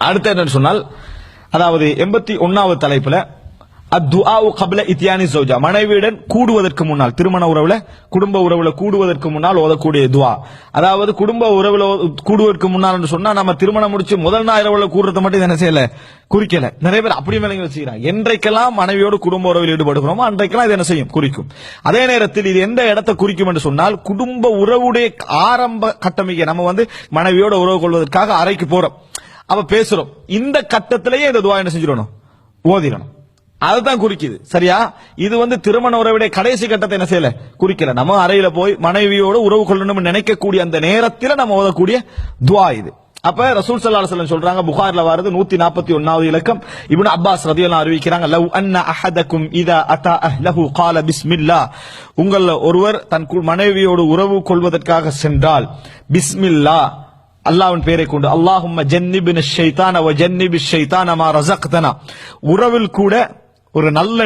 அடுத்து என்னன்னு சொன்னால், அதாவது 81வது தலைப்புல அத்துஆஉ கப்ல இத்யானி ஸௌஜா, மனைவியுடன் கூடுவதற்கு முன்னால், திருமண உறவுல குடும்ப உறவுல கூடுவதற்கு முன்னால் ஓதக்கூடிய துஆ. அதாவது குடும்ப உறவுல கூடுவதற்கு முன்னால் சொன்னா நம்ம திருமணம் முடிச்சு முதல் நாள் இரவுல கூடுறது மட்டும் என்ன செய்யல, குறிக்கல. நிறைய பேர் அப்படி விளங்கி வச்சுக்கிறாங்க. என்றைக்கெல்லாம் மனைவியோடு குடும்ப உறவில் ஈடுபடுகிறோமோ அன்றைக்கெல்லாம் இது என்ன செய்யும், குறிக்கும். அதே நேரத்தில் இது எந்த இடத்தை குறிக்கும் என்று சொன்னால், குடும்ப உறவுடைய ஆரம்ப கட்டமைக்க நம்ம மனைவியோட உறவு கொள்வதற்காக அறைக்கு போறோம், அப்ப பேசுறோம், இந்த கட்டத்திலேயே இந்த துஆ என்ன செஞ்சிடணும், ஓதிடணும். அதுதான் குறிக்குது. சரியா? இது திருமண உறவுடைய கடைசி கட்டத்தை என்ன செய்யல, குறிக்கல. நம்ம அறையில போய் மனைவியோடு உறவு கொள்ளணும் நினைக்கக்கூடிய அந்த நேரத்தில் நம்ம ஓதக்கூடிய துஆ இது. அப்ப ரசூல் ஸல்லல்லாஹு அலைஹி வஸல்லம் சொல்றாங்க, புகாரில வருது 141வது இலக்கம், இப்னு அப்பாஸ் ரலியல்லாஹு அறிவிக்கிறாங்க, லவ் அன்ன அஹதக்கும் இதா அத்தா அஹ்லஹு கால பிஸ்மில்லாஹ், உங்கள் ஒருவர் தன் மனைவியோடு உறவு கொள்வதற்காக சென்றால் பிஸ்மில்லாஹ், அல்லாஹ்வின் பெயரை கொண்டு, அல்லாஹும்ம ஜன்னிபின ஷைத்தான வ ஜன்னிபிஷ் ஷைத்தான மா ரஸக்தனா, உறவில் கூட ஒரு நல்ல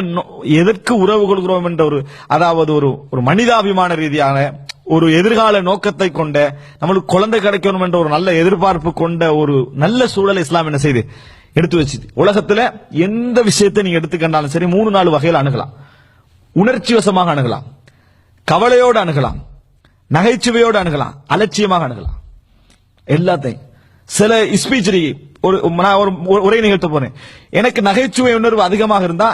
எதற்கு உறவு கொள்கிறோம் என்ற அதாவது ஒரு மனிதாபிமான ரீதியான ஒரு எதிர்கால நோக்கத்தை கொண்ட, நம்மளுக்கு குழந்தை கிடைக்கணும் என்ற ஒரு நல்ல எதிர்பார்ப்பு கொண்ட ஒரு நல்ல சூழலை இஸ்லாம் என்ன செய்து எடுத்து வச்சுது. உலகத்துல எந்த விஷயத்தை நீங்க எடுத்துக்கண்டாலும் சரி 3-4 வகையில் அணுகலாம். உணர்ச்சி வசமாக அணுகலாம், கவலையோடு அணுகலாம், நகைச்சுவையோடு அணுகலாம், அலட்சியமாக அணுகலாம், எல்லாத்தையும். சில ஸ்பீச் ஒரு உரை நிகழ்த்த போறேன், எனக்கு நகைச்சுவை உணர்வு அதிகமாக இருந்தா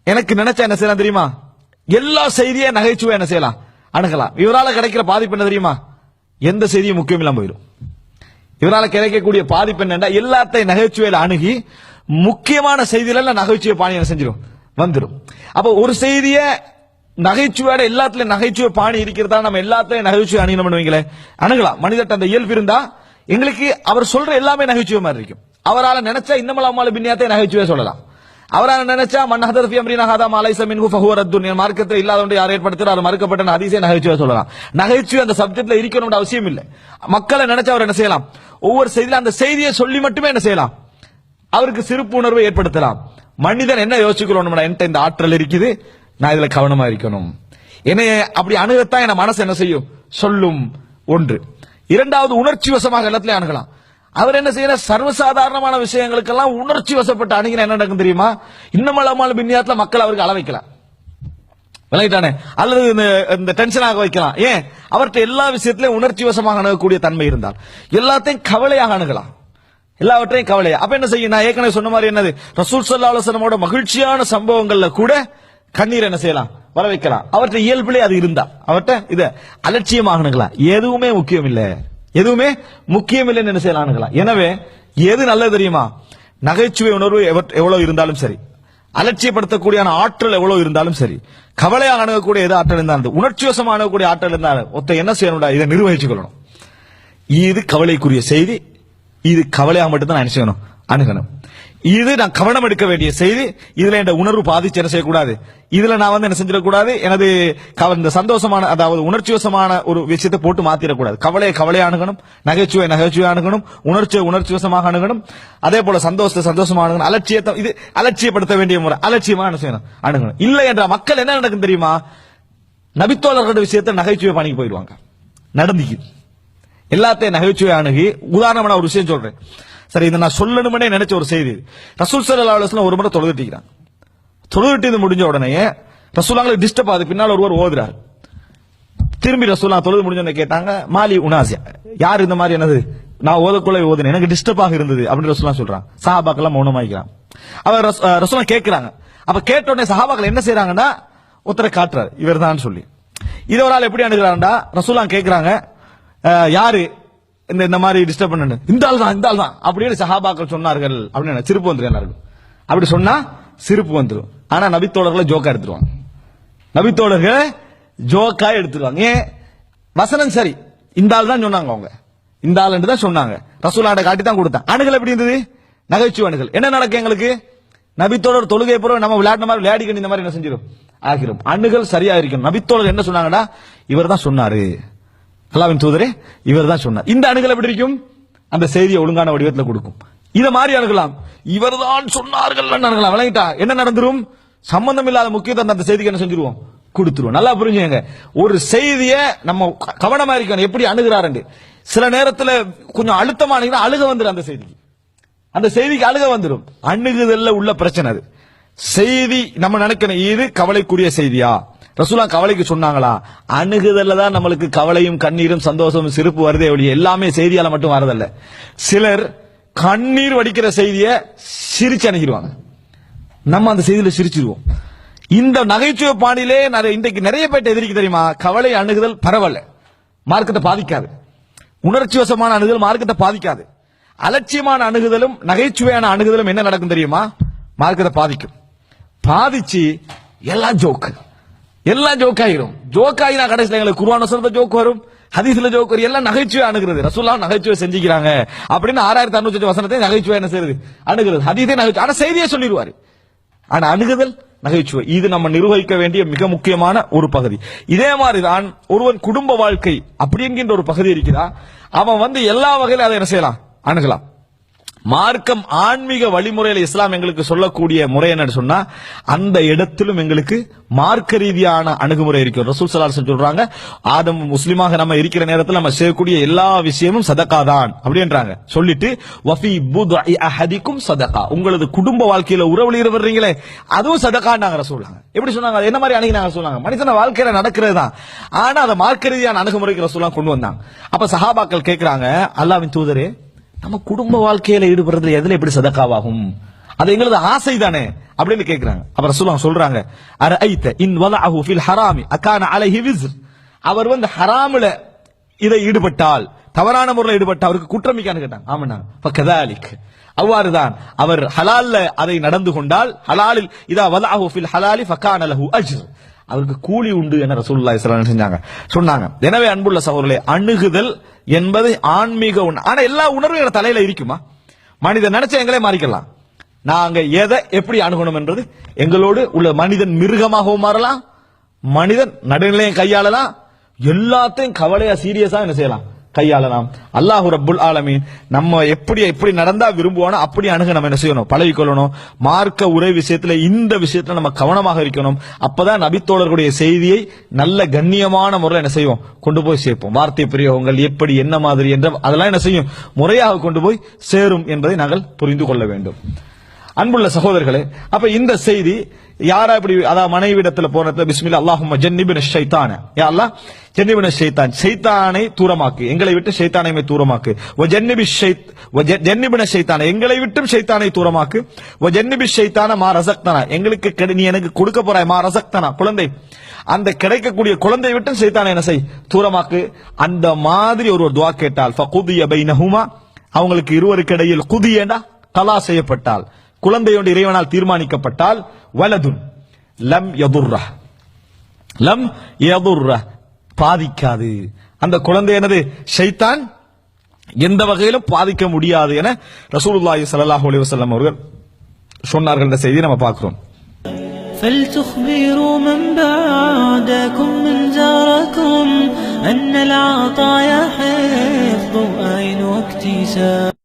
எனக்கு நினைச்சா என்ன செய்யலாம் தெரியுமா, எல்லா செய்தியை நகைச்சுவை என்ன செய்யலாம், அணுகலாம். இவரால கிடைக்கிற பாதிப்பு என்ன தெரியுமா, எந்த செய்தியும் முக்கியம் இல்லாம போயிடும். இவரால கிடைக்கக்கூடிய பாதிப்பு என்னன்னா, எல்லாத்தையும் நகைச்சுவையில அணுகி முக்கியமான செய்தியில நகைச்சுவை பாணி என்ன செஞ்சிடும், வந்துடும். அப்ப ஒரு செய்திய நகைச்சுவையோட எல்லாத்துலயும் நகைச்சுவை பாணி இருக்கிறதா நம்ம எல்லாத்தையும் நகைச்சுவை அணுகணும் பண்ணுவீங்களே, அணுகலாம். மனிதட்ட அந்த இயல்பு இருந்தா எங்களுக்கு அவர் சொல்ற எல்லாமே நகைச்சுவை மாதிரி இருக்கும். அவரால் நினைச்சா இன்னமலாமால பின்னியாத்தை நகைச்சுவை சொல்லலாம். அவரால் நினைச்சா மன் ஹதர் ஃபி அம்ரினா ஹதா மா லைஸ மின்ஹு ஃபஹுவ ரத்துன், மார்க்கத்தில் இல்லாத ஒன்றை யார் ஏற்படுத்துறார் மறுக்கப்பட்ட ஹதீஸை நகைச்சுவை சொல்லலாம். நகைச்சுவை அந்த சப்ஜெக்ட்ல இருக்கணும்னு அவசியம் இல்லை. மக்களை நினைச்சா அவர் என்ன செய்யலாம், ஒவ்வொரு செய்தியில அந்த செய்தியை சொல்லி மட்டுமே என்ன செய்யலாம், அவருக்கு சிரிப்பு உணர்வை ஏற்படுத்தலாம். மனிதன் என்ன யோசிக்கிறோம், என்கிட்ட இந்த ஆற்றல் இருக்குது, நான் இதுல கவனமா இருக்கணும், என்னைய அப்படி அணுகத்தான் என் மனசு என்ன செய்யும், சொல்லும். ஒன்று. இரண்டாவது, உணர்ச்சி வசமாக எல்லாத்திலையும் அணுகலாம். அவர் என்ன செய்யற, சர்வசாதாரணமான விஷயங்களுக்கெல்லாம் உணர்ச்சி வசப்பட்டு அணுகின என்ன நடக்கும் தெரியுமா, இன்னமலாமால் பின்னியாத்துல மக்கள் அவருக்கு அள வைக்கலாம், விளங்கிட்டானே, அல்லது இந்த டென்ஷனாக வைக்கலாம். ஏன், அவர்கிட்ட எல்லா விஷயத்திலையும் உணர்ச்சி வசமாக அணுகக்கூடிய தன்மை இருந்தால் எல்லாத்தையும் கவலையாக அணுகலாம், எல்லாவற்றையும் கவலையா. அப்ப என்ன செய்யும், நான் ஏற்கனவே சொன்ன மாதிரி என்னது, ரசூல் ஸல்லல்லாஹு அலைஹி வஸல்லமோட மகிழ்ச்சியான சம்பவங்கள்ல கூட கண்ணீர் என்ன செய்யலாம், வர வைக்கலாம். அவற்றை இயல்பிலே அது இருந்தா அவர்கிட்ட இத அலட்சியமாக அணுகலாம். எதுவுமே முக்கியம் இல்ல, எதுவுமே முக்கியம் இல்லைன்னு என்ன செய்யலாம், அணுகலாம். எனவே எது நல்லது தெரியுமா, நகைச்சுவை உணர்வு எவ்வளவு இருந்தாலும் சரி, அலட்சியப்படுத்தக்கூடிய ஆற்றல் எவ்வளவு இருந்தாலும் சரி, கவலையாக அணுகக்கூடிய எது ஆற்றல் இருந்தாலும், உணர்ச்சி வசமாக அணுகக்கூடிய ஆற்றல் இருந்தாலும் ஒருத்த என்ன செய்யணும்டா, இதை நிர்வகிச்சு கொள்ளணும். இது கவலைக்குரிய செய்தி, இது கவலையாக மட்டும்தான் நான் என்ன செய்யணும், அணுகணும். இது நான் கவனம் எடுக்க வேண்டிய செய்தி, இதுல என் உணர்வு பாதிச்சு என்ன செய்யக்கூடாது, இதுல நான் என்ன செஞ்சிடக்கூடாது, எனது இந்த சந்தோஷமான அதாவது உணர்ச்சி வசமான ஒரு விஷயத்தை போட்டு மாத்திடக்கூடாது. கவலையை கவலையை அணுகணும், நகைச்சுவை நகைச்சுவை அணுகணும், உணர்ச்சியை உணர்ச்சி வசமாக அணுகணும், அதே போல சந்தோஷத்தை சந்தோஷமாக அணுகணும். அலட்சியத்தை இது அலட்சியப்படுத்த வேண்டிய முறை, அலட்சியமா என்ன செய்யணும், அணுகணும். இல்லை என்ற மக்கள் என்ன நடக்கும் தெரியுமா, நபித்தோழர்களோட விஷயத்தை நகைச்சுவை பண்ணிக்கு போயிடுவாங்க. நடந்துக்கு எல்லாத்தையும் நகைச்சுவை அணுகி, உதாரணமான ஒரு விஷயம் சொல்றேன், சரி இதை நான் சொல்லணும்னே நினைச்ச ஒரு செய்தி. ரசூல் ஸல்லல்லாஹு அலைஹி வஸல்லம் ஒரு முறை தொழுதுட்டிக்கிறாங்க. தொழுதுட்டு முடிஞ்ச உடனே ரசூலுல்லாஹ்க்கு டிஸ்டர்ப் ஆகுது, பின்னால் ஒருவர் ஓதுறாரு. திரும்பி ரசூலுல்லாஹ் தொழுது முடிஞ்ச கேட்டாங்க, மாலி உனாசியா, யார் இந்த மாதிரி என்னது நான் ஓதக்குள்ள ஓதுனேன், எனக்கு டிஸ்டர்ப் ஆக இருந்தது அப்படின்னு ரசூலுல்லாஹ் சொல்றாங்க. சஹாபாக்கள் மௌனமாயிக்கிறாங்க. அவர் ரசூலுல்லாஹ் கேட்கிறாங்க. அப்ப கேட்ட உடனே சஹாபாக்கள் என்ன செய்யறாங்கன்னா, ஒருத்தரை காட்டுறாரு, இவர் தான் சொல்லி. இது ஒரு ஆள் எப்படி அணுகிறாருண்டா, ரசூலுல்லாஹ் கேட்கிறாங்க, யாரு இந்த மாதிரி டிஸ்டர்ப் பண்ணு, இந்த ஆள் தான் அப்படின்னு சஹாபாக்கள் சொன்னார்கள் அப்படின்னு சிரிப்பு வந்துரு. அப்படி சொன்னா சிரிப்பு வந்துடும். ஆனா நபித்தோழர்களை ஜோக்கா எடுத்துருவாங்க, நபித்தோழர்களை ஜோக்கா எடுத்துருவாங்க. ஏன், வசனம் சரி, இந்த ஆள் தான் சொன்னாங்க, அவங்க இந்த ஆள் தான் சொன்னாங்க, ரசூலுல்லாஹ் காட்டி தான் கொடுத்தான். அணுகல் எப்படி இருந்தது, நகைச்சுவை அணுகல். என்ன நடக்கும் எங்களுக்கு, நபித்தோழர் தொழுகை போறோம், நம்ம விளையாடின மாதிரி விளையாடிக்கணும், இந்த மாதிரி என்ன செஞ்சிடும் ஆகிரும். அணுகல் சரியா இருக்கணும். நபித்தோழர் என்ன சொன்னாங்கடா, இவர் தான் சொன்னாரு, அல்லாஹ்வின் தூதரே இவர் தான் சொன்னார். இந்த அணுகல் எப்படி இருக்கும், அந்த செய்தியை ஒழுங்கான வடிவத்தில் கொடுக்கும். இத மாதிரி அணுகலாம், இவர்தான் சொன்னார்கள் அணுகலாம். விளங்கிட்டா என்ன நடந்துரும், சம்பந்தம் இல்லாத முக்கியத்துவம் அந்த செய்திக்கு என்ன செஞ்சிருவோம், கொடுத்துருவோம். நல்லா புரிஞ்சுங்க, ஒரு செய்தியை நம்ம கவனமா இருக்கணும் எப்படி அணுகிறாரு. சில நேரத்தில் கொஞ்சம் அழுத்தமா அணுகினா அழுக வந்துடும் அந்த செய்திக்கு. அந்த செய்திக்கு அழுக வந்துடும். அணுகுதல்ல உள்ள பிரச்சனை அது. செய்தி நம்ம நினைக்கணும் இது கவலைக்குரிய செய்தியா, ரசூலுல்லாஹ் கவலைக்கு சொன்னாங்களா? அணுகுதல்ல தான் நம்மளுக்கு கவலையும் கண்ணீரும் சந்தோஷமும் சிரிப்பு வருதே ஒழிய எல்லாமே செய்தியால மட்டும் வரதல்ல. சிலர் கண்ணீர் வடிக்கிற செய்தியை சிரிச்சு அணுகிடுவாங்க, நம்ம அந்த செய்தியில சிரிச்சிருவோம். இந்த நகைச்சுவை பாணியிலே இன்றைக்கு நிறைய பேர் எதிரிக்கு தெரியுமா? கவலை அணுகுதல் பரவாயில்ல, மார்க்கத்தை பாதிக்காது. உணர்ச்சி வசமான அணுகுதல் மார்க்கத்தை பாதிக்காது. அலட்சியமான அணுகுதலும் நகைச்சுவையான அணுகுதலும் என்ன நடக்கும் தெரியுமா? மார்க்கத்தை பாதிக்கும். பாதிச்சு எல்லாம் ஜோக் ஆயிரும். ஜோக் ஆகினா கடைசியில் எங்களுக்கு குர்ஆன் வசனத்துல ஜோக் வரும், ஹதீஸ்ல ஜோக் வரும், எல்லாம் நகைச்சுவை அணுகிறது. ரசூலுல்லாஹ் நகைச்சுவை செஞ்சுக்கிறாங்க அப்படின்னு 6500 வசனத்தை நகைச்சுவை என்ன செய்யுது? அணுகிறது. ஹதீஸே நகைச்சுவை, ஆனா செய்தியை சொல்லிடுவாரு. ஆனா அணுகுதல் நகைச்சுவை. இது நம்ம நிர்வகிக்க வேண்டிய மிக முக்கியமான ஒரு பகுதி. இதே மாதிரிதான் ஒருவன் குடும்ப வாழ்க்கை அப்படி என்கின்ற ஒரு பகுதி இருக்கிறா. அவன் எல்லா வகையிலும் அதை என்ன செய்யலாம்? அணுகலாம். மார்க்கம் ஆன்மீக வழிமுறையில் இஸ்லாம் எங்களுக்கு சொல்லக்கூடிய முறை என்ன சொன்னா, அந்த இடத்திலும் எங்களுக்கு மார்க்க ரீதியான அணுகுமுறை இருக்கு. ரசூல் ஸல்லல்லாஹு அலைஹி வஸல்லம் சொல்றாங்க, ஆதம் முஸ்லிமாக நம்ம இருக்கிற நேரத்தில் நம்ம செய்யக்கூடிய எல்லா விஷயமும் சதகா தான் அப்படின்றாங்க. சொல்லிட்டு வஃபி புத்இ அஹதிக்கும் சதகா, உங்களது குடும்ப வாழ்க்கையில உறவுல வர்றீங்களே அதுவும் சதகான்னாங்க ரசூலுல்லாஹ். எப்படி சொன்னாங்க? என்ன மாதிரி அணுகினாங்க சொன்னாங்க? மனிதன வாழ்க்கையில நடக்கிறது தான், ஆனா அதை மார்க்க ரீதியான அணுகுமுறைக்கு ரசூலுல்லாஹ் கொண்டு வந்தாங்க. அப்ப சஹாபாக்கள் கேட்கிறாங்க, அல்லாஹ்வின் தூதரே, நம்ம குடும்ப வாழ்க்கையில ஈடுபடுறதுல எதுல எப்படி சதகாவாகும்? அது எங்களது ஆசை தானே அப்படின்னு கேட்கிறாங்க. அப்ப ரசூலுல்லாஹ் சொல்றாங்க, அரஐத இன் வலஅஹு ஃபில் ஹராமி அகான அலைஹி விஸ்ர், அவர் ஹராமில இதை ஈடுபட்டால், தவறான முறையில் ஈடுபட்ட அவருக்கு குற்றமிக்கான்னு கேட்டாங்க. ஆமாண்ணா, ஃபகதாலிக், அவ்வாறுதான் அவர் ஹலால்ல அதை நடந்து கொண்டால், ஹலாலில் இதா வலஅஹு ஃபில் ஹலாலி ஃபகான லஹு அஜ்ர், அவருக்கு கூலி உண்டு என ரசூலுல்லாஹி ஸல்லல்லாஹு அலைஹி வஸல்லம் சொன்னாங்க. எனவே அன்புள்ள சகோதரர்களே, அணுகுதல் என்பது ஆன்மீக உணர்வு. ஆனா எல்லா உணர்வும் எங்க தலையில இருக்குமா? மனிதன் நினைச்ச எங்களே மாறிக்கலாம். நாங்க எதை எப்படி அணுகணும் என்றது எங்களோடு உள்ள. மனிதன் மிருகமாகவும் மாறலாம், மனிதன் நடுநிலையும் கையாளலாம், எல்லாத்தையும் கவலையா சீரியஸா என்ன செய்யலாம்? கையாளலாம். அல்லாஹ் ரப்புல் ஆலமீன் நம்ம எப்படி நடந்தா விரும்புவானோ அப்படி அணுக நம்ம என்ன செய்யணும்? பழகிக்கொள்ளணும். மார்க்க உரை விஷயத்துல இந்த விஷயத்துல நம்ம கவனமாக இருக்கணும். அப்பதான் நபித்தோழர்களுடைய செய்தியை நல்ல கண்ணியமான முறையில் என்ன செய்வோம்? கொண்டு போய் சேர்ப்போம். வார்த்தை பிரயோகங்கள் எப்படி என்ன மாதிரி என்ற அதெல்லாம் என்ன செய்யும்? முறையாக கொண்டு போய் சேரும் என்பதை நாங்கள் புரிந்து கொள்ள வேண்டும். அன்புள்ள சகோதரர்களே, அப்ப இந்த செய்தி யாரா இப்படி அதாவது மனைவிடத்துல போனது, பிஸ்மில்லா அல்லாஹும்ம ஜன்னிபின ஷைத்தான, யா அல்லாஹ் ஜன்னிபின ஷைத்தான், ஷைத்தானை தூரமாக்கு, எங்களை விட்டு ஷைத்தானை தூரமாக்கு. வ ஜன்னிபின ஷைத்தான, எங்களை விட்டும் ஷைத்தானை தூரமாக்கு. வ ஜன்னிபி ஷைத்தான மா ரஸக்தனா, எங்களுக்கு நீ எனக்கு கொடுக்க போறாய் மா ரஸக்தனா, குழந்தை, அந்த கிடைக்கக்கூடிய குழந்தை விட்டு ஷைத்தானை என்ன செய்? தூரமாக்கு. அந்த மாதிரி ஒரு துஆ கேட்டால், ஃபகுதிய பைனஹுமா, அவங்களுக்கு இருவருக்கு இடையில் குதியனா கலா செய்யப்பட்டால், குழந்தையோடு இறைவனால் தீர்மானிக்கப்பட்டால், வலதுன் லம் யதுர்ர, பாதிக்காது. அந்த குழந்தை என்னது? ஷைத்தான் எந்த வகையிலும் பாதிக்க முடியாது என ரசூலுல்லாஹி ஸல்லல்லாஹு அலைஹி வஸல்லம் அவர்கள் சொன்னார்கள். இந்த செய்தியை நம்ம பார்க்கிறோம். فلتخبروا من بعدكم من جاركم أن العطايا حفظ أين واكتساب.